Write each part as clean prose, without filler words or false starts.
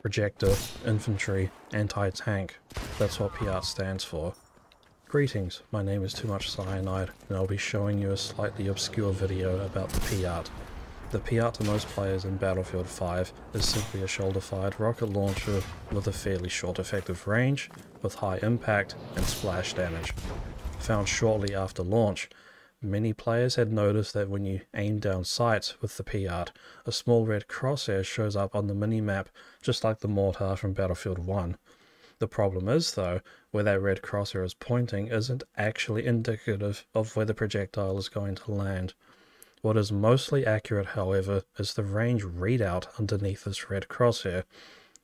Projector, Infantry, Anti-Tank. That's what PIAT stands for. Greetings, my name is Too Much Cyanide, and I'll be showing you a slightly obscure video about the PIAT. The PIAT to most players in Battlefield 5 is simply a shoulder-fired rocket launcher with a fairly short effective range, with high impact and splash damage. Found shortly after launch, many players had noticed that when you aim down sights with the PIAT, a small red crosshair shows up on the minimap just like the MORTAR from Battlefield 1. The problem is, though, where that red crosshair is pointing isn't actually indicative of where the projectile is going to land. What is mostly accurate, however, is the range readout underneath this red crosshair.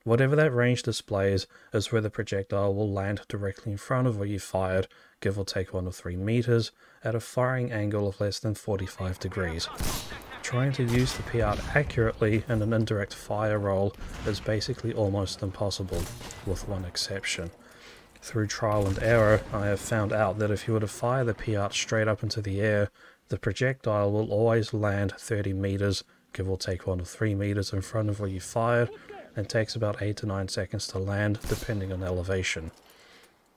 Whatever that range displays is where the projectile will land directly in front of where you fired, give or take 1 or 3 meters, at a firing angle of less than 45 degrees. Trying to use the PIAT accurately in an indirect fire role is basically almost impossible, with one exception. Through trial and error, I have found out that if you were to fire the PIAT straight up into the air, the projectile will always land 30 meters, give or take 1 or 3 meters in front of where you fired, and takes about 8 to 9 seconds to land, depending on elevation.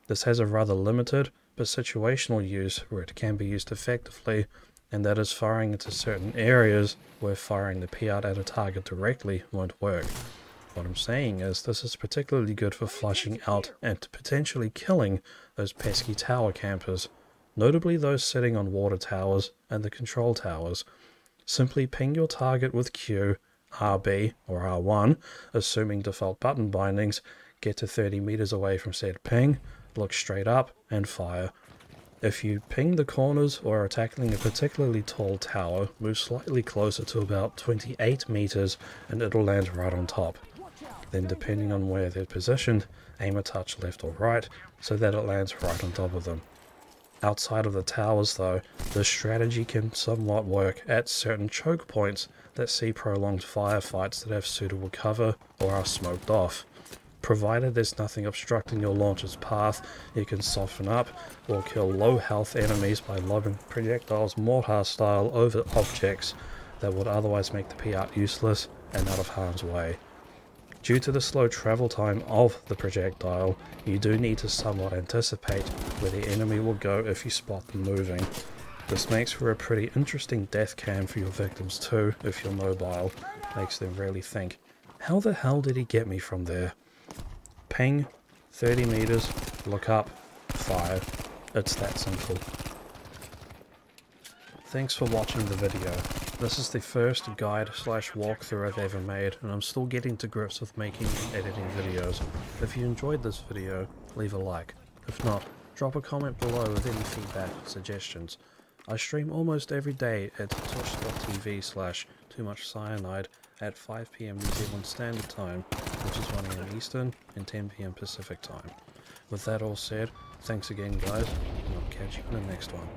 This has a rather limited but situational use where it can be used effectively, and that is firing into certain areas where firing the PIAT at a target directly won't work. What I'm saying is this is particularly good for flushing out and potentially killing those pesky tower campers, notably those sitting on water towers and the control towers. Simply ping your target with Q, RB or R1, assuming default button bindings, get to 30 meters away from said ping, look straight up and fire. If you ping the corners or are tackling a particularly tall tower, move slightly closer to about 28 meters and it'll land right on top. Then depending on where they're positioned, aim a touch left or right so that it lands right on top of them. Outside of the towers though, this strategy can somewhat work at certain choke points that see prolonged firefights that have suitable cover or are smoked off. Provided there's nothing obstructing your launcher's path, you can soften up or kill low health enemies by lobbing projectiles mortar style over objects that would otherwise make the PIAT useless and out of harm's way. Due to the slow travel time of the projectile, you do need to somewhat anticipate where the enemy will go if you spot them moving. This makes for a pretty interesting death cam for your victims too if you're mobile. Makes them really think, how the hell did he get me from there? Ping, 30 meters, look up, fire. It's that simple. Thanks for watching the video. This is the first guide / walkthrough I've ever made, and I'm still getting to grips with making and editing videos. If you enjoyed this video, leave a like. If not, drop a comment below with any feedback or suggestions. I stream almost every day at twitch.tv/TooMuchCyanide at 5 PM New Zealand Standard Time, which is 1 AM Eastern and 10 PM Pacific Time. With that all said, thanks again guys, and I'll catch you in the next one.